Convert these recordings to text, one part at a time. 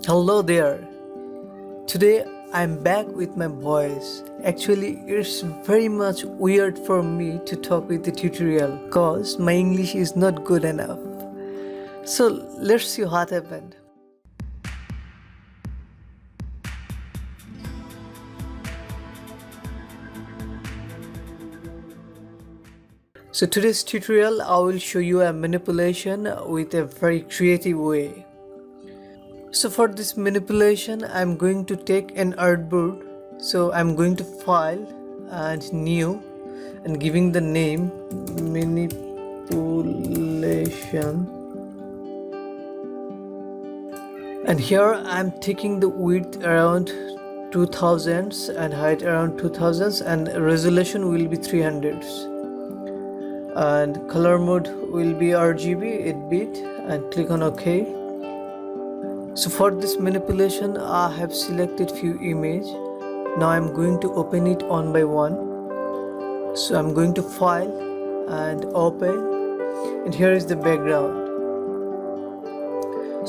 Hello there. Today I'm back with my voice. Actually, it's very much weird for me to talk with the tutorial cause my English is not good enough. So let's see what happened. So today's tutorial I will show you a manipulation with a very creative way. So for this manipulation I'm going to take an artboard. So I'm going to file and new and giving the name manipulation, and here I'm taking the width around 2000s and height around 2000s and resolution will be 300s and color mode will be RGB 8-bit and click on OK. So for this manipulation I have selected few image. Now I'm going to open it one by one. So I'm going to file and open, and here is the background.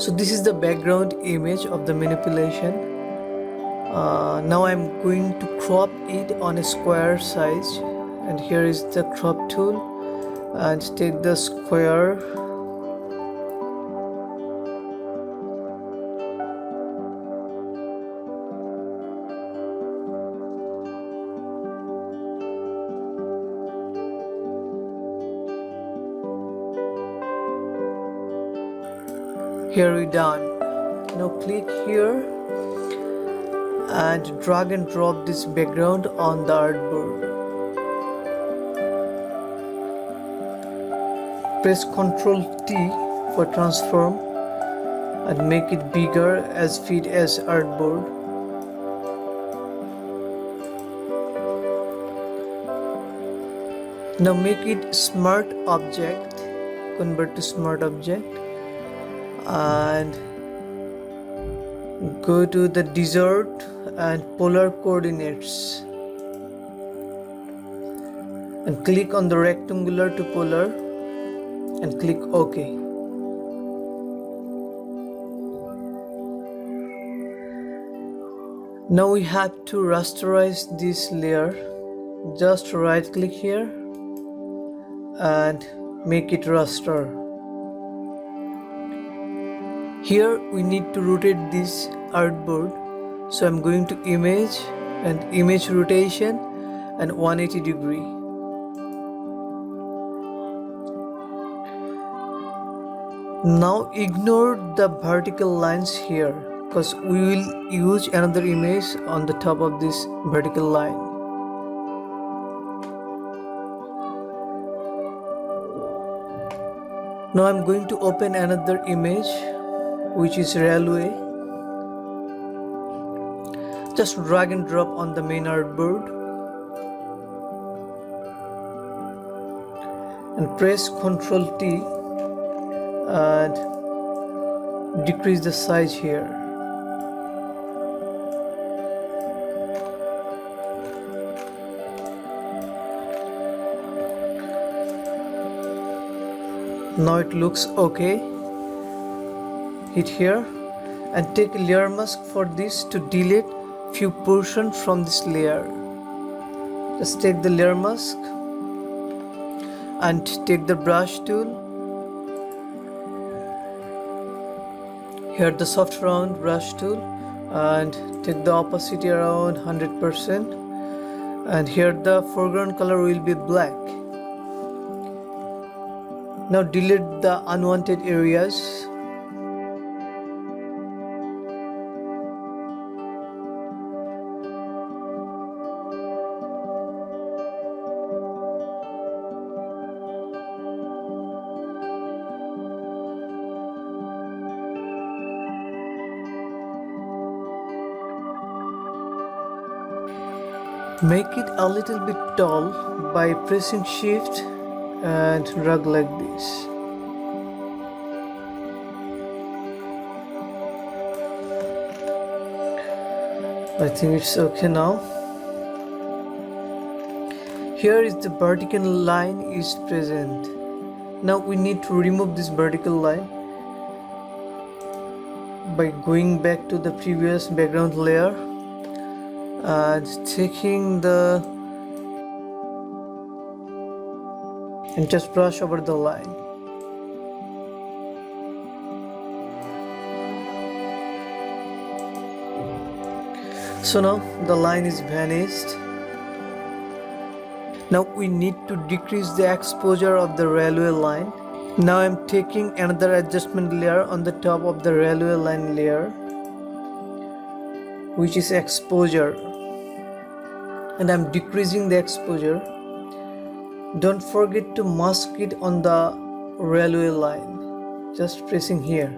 So this is the background image of the manipulation. Now I'm going to crop it on a square size, and here is the crop tool and take the square here we done. Now click here and drag and drop this background on the artboard. Press Ctrl T for transform and make it bigger as fit as artboard. Now make it smart object, convert to smart object, and go to the desert and polar coordinates and click on the rectangular to polar and click OK. Now we have to rasterize this layer. Just right click here and make it raster. Here we need to rotate this artboard, so I'm going to image and image rotation and 180 degree. Now ignore the vertical lines here because we will use another image on the top of this vertical line. Now I'm going to open another image which is railway. Just drag and drop on the main artboard and press Ctrl T and decrease the size here. Now it looks okay. Hit here and take a layer mask for this to delete few portions from this layer. Just take the layer mask and take the brush tool. Here the soft round brush tool and take the opacity around 100%, and here the foreground color will be black. Now delete the unwanted areas. Make it a little bit tall by pressing shift and drag like this. I think it's okay now. Here is the vertical line is present. Now we need to remove this vertical line by going back to the previous background layer and taking the and just brush over the line. So now the line is vanished. Now we need to decrease the exposure of the railway line. Now I'm taking another adjustment layer on the top of the railway line layer, which is exposure, and I'm decreasing the exposure. Don't forget to mask it on the railway line, just pressing here.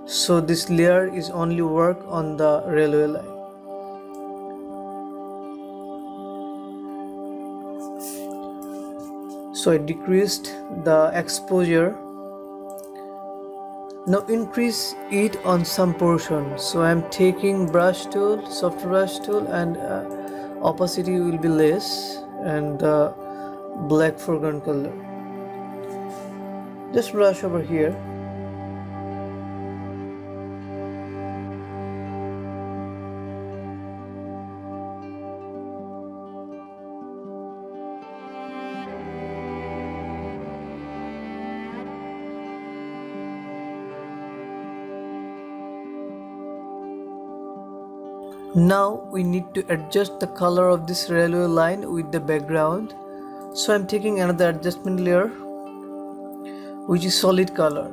So this layer is only work on the railway line. So I decreased the exposure. Now increase it on some portion. So I'm taking brush tool, soft brush tool, and opacity will be less, and black foreground color. Just brush over here. Now we need to adjust the color of this railway line with the background. So I'm taking another adjustment layer, which is solid color,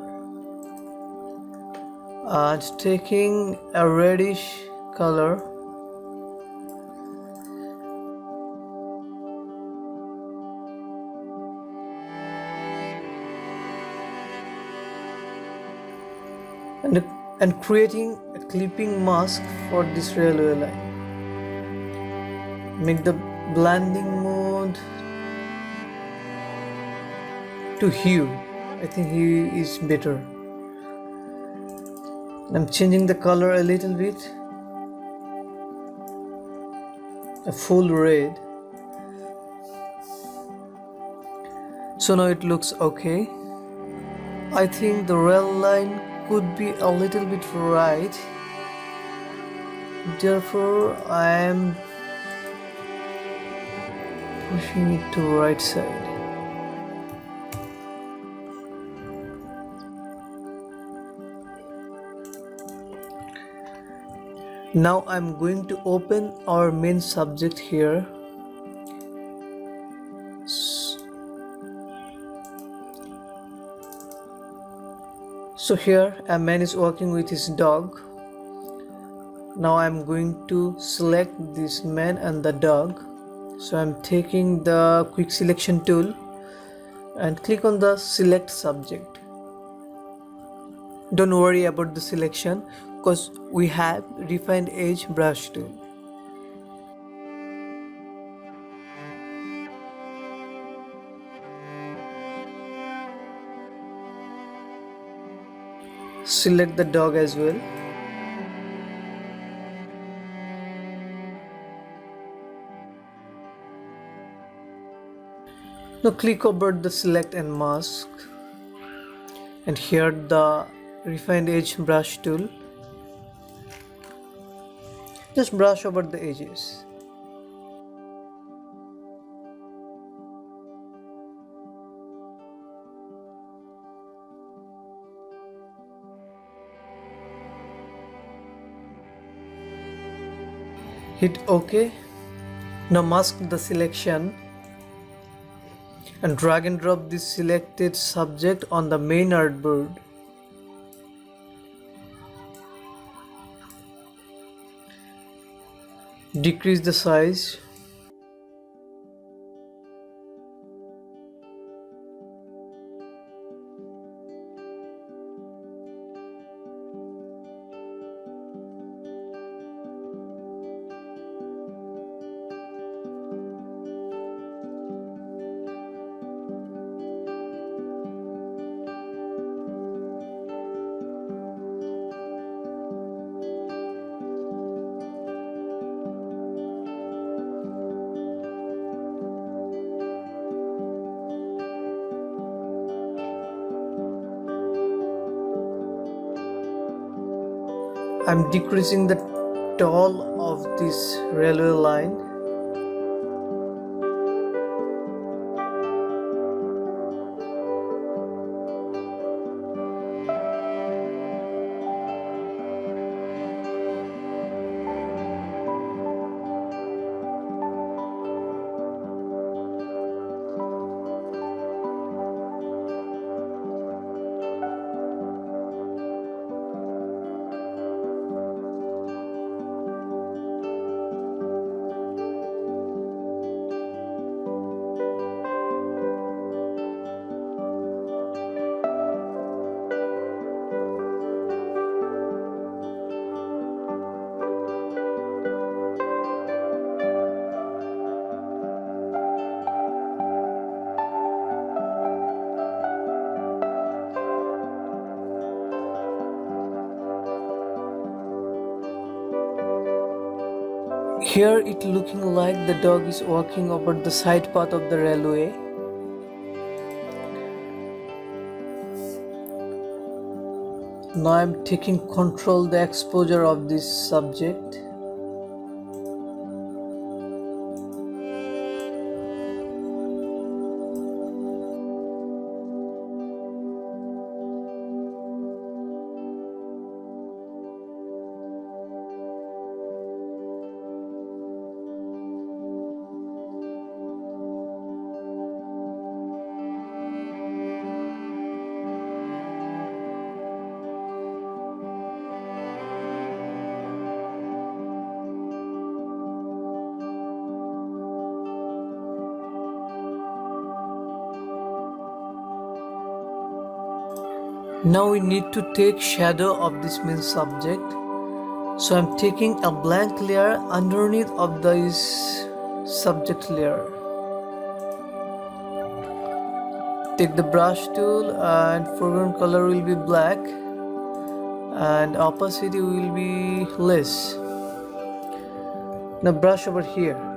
and taking a reddish color. And creating a clipping mask for this railway line. Make the blending mode to hue. I think hue is better. I'm changing the color a little bit, a full red. So now it looks okay. I think the rail line could be a little bit right, therefore I am pushing it to right side. Now I'm going to open our main subject here. So here a man is walking with his dog. Now I'm going to select this man and the dog. So I'm taking the quick selection tool and click on the select subject. Don't worry about the selection because we have refined edge brush tool. Select the dog as well. Now click over the select and mask, and here the refined edge brush tool. Just brush over the edges. Hit OK. Now mask the selection and drag and drop this selected subject on the main artboard. Decrease the size. I'm decreasing the tall of this railway line. Here it looking like the dog is walking over the side path of the railway. Now I'm taking control the exposure of this subject. Now we need to take shadow of this main subject. So I'm taking a blank layer underneath of this subject layer. Take the brush tool and foreground color will be black and opacity will be less. Now brush over here.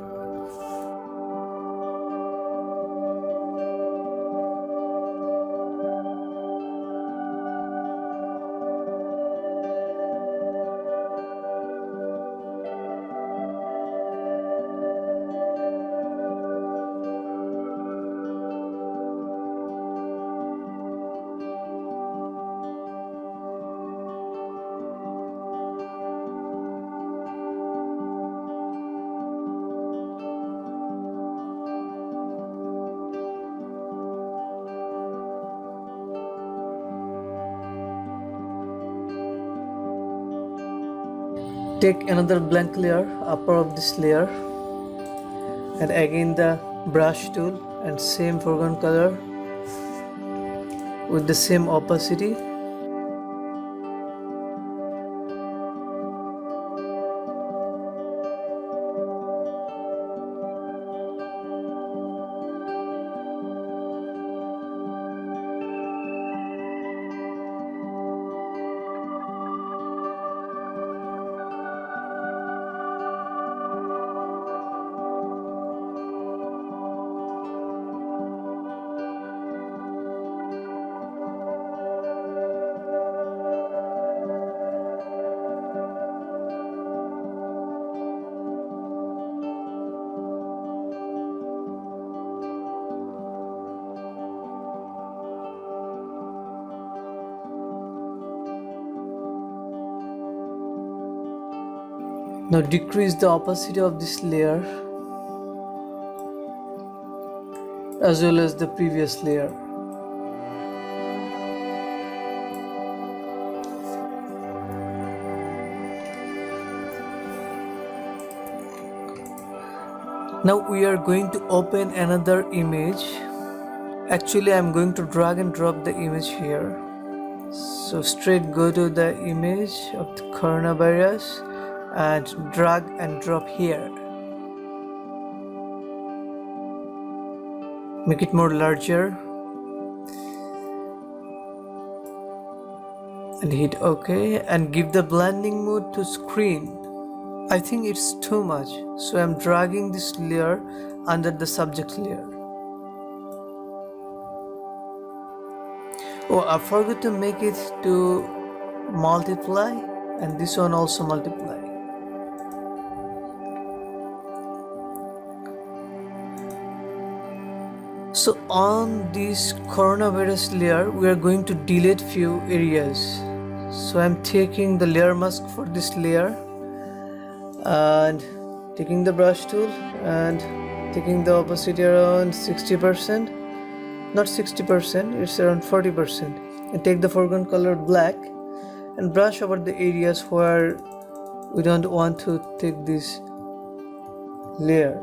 Take another blank layer upper of this layer and again the brush tool and same foreground color with the same opacity. Now decrease the opacity of this layer as well as the previous layer. Now we are going to open another image. Actually, I'm going to drag and drop the image here. So straight go to the image of the coronavirus and drag and drop here. Make it more larger and hit OK and give the blending mode to screen. I think it's too much, so I'm dragging this layer under the subject layer. Oh, I forgot to make it to multiply. and this one also multiply. So on this coronavirus layer, we are going to delete few areas. So I'm taking the layer mask for this layer and taking the brush tool and taking the opacity around 60%, not 60%, it's around 40%, and take the foreground color black and brush over the areas where we don't want to take this layer.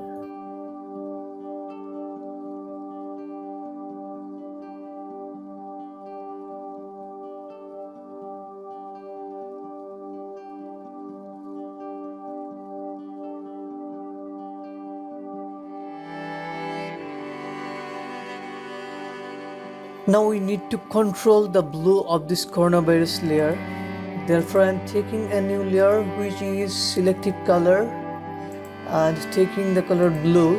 Now we need to control the blue of this coronavirus layer. Therefore, I am taking a new layer which is selective color and taking the color blue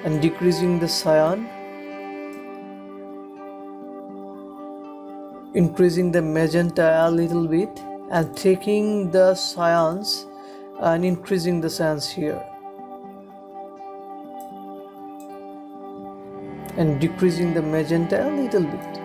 and decreasing the cyan, increasing the magenta a little bit, and taking the cyans and increasing the cyans here, and decreasing the magenta a little bit.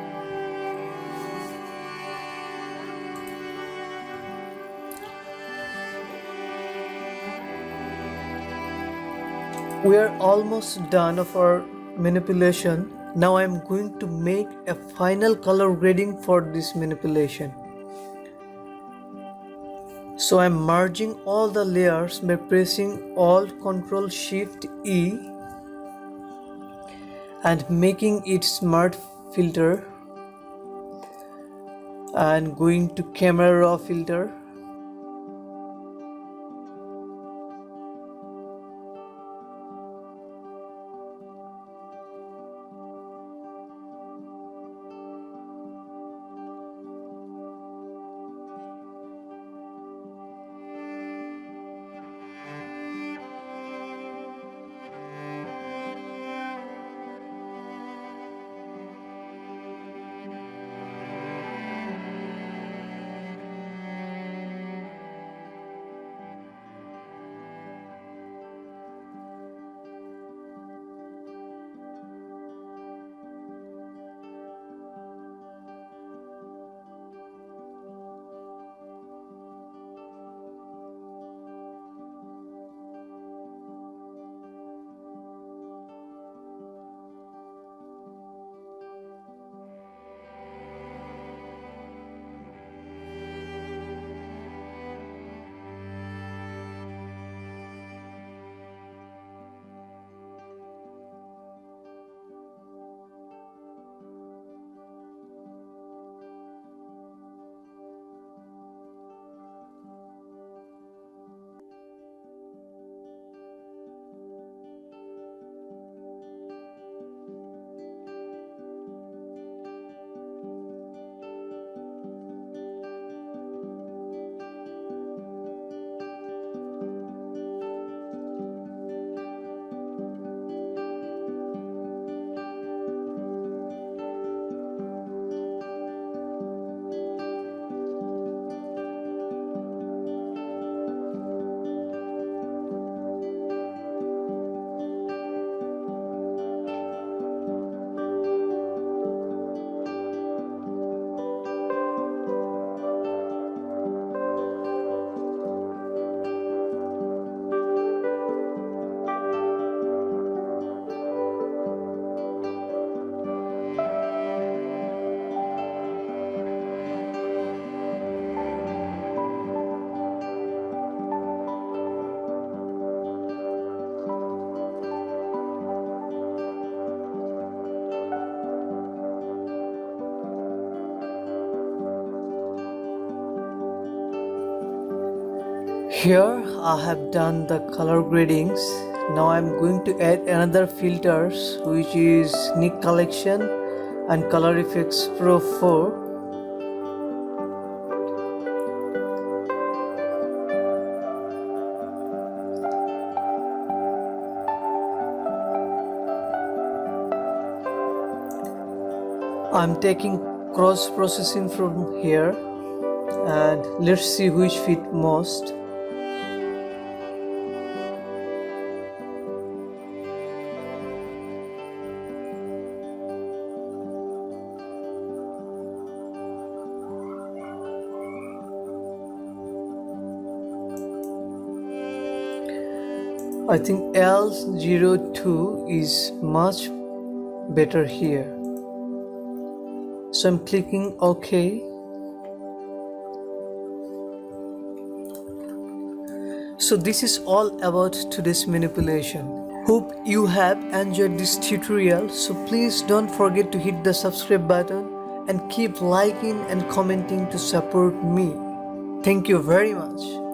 We are almost done of our manipulation. Now I am going to make a final color grading for this manipulation. So I am merging all the layers by pressing Alt Ctrl Shift E and making it smart filter and going to camera raw filter. Here I have done the color gradings. Now I'm going to add another filters, which is Nick Collection and Color Effects Pro 4. I'm taking cross processing from here and let's see which fit most. I think L02 is much better here. So I'm clicking OK. So this is all about today's manipulation. Hope you have enjoyed this tutorial. So please don't forget to hit the subscribe button and keep liking and commenting to support me. Thank you very much.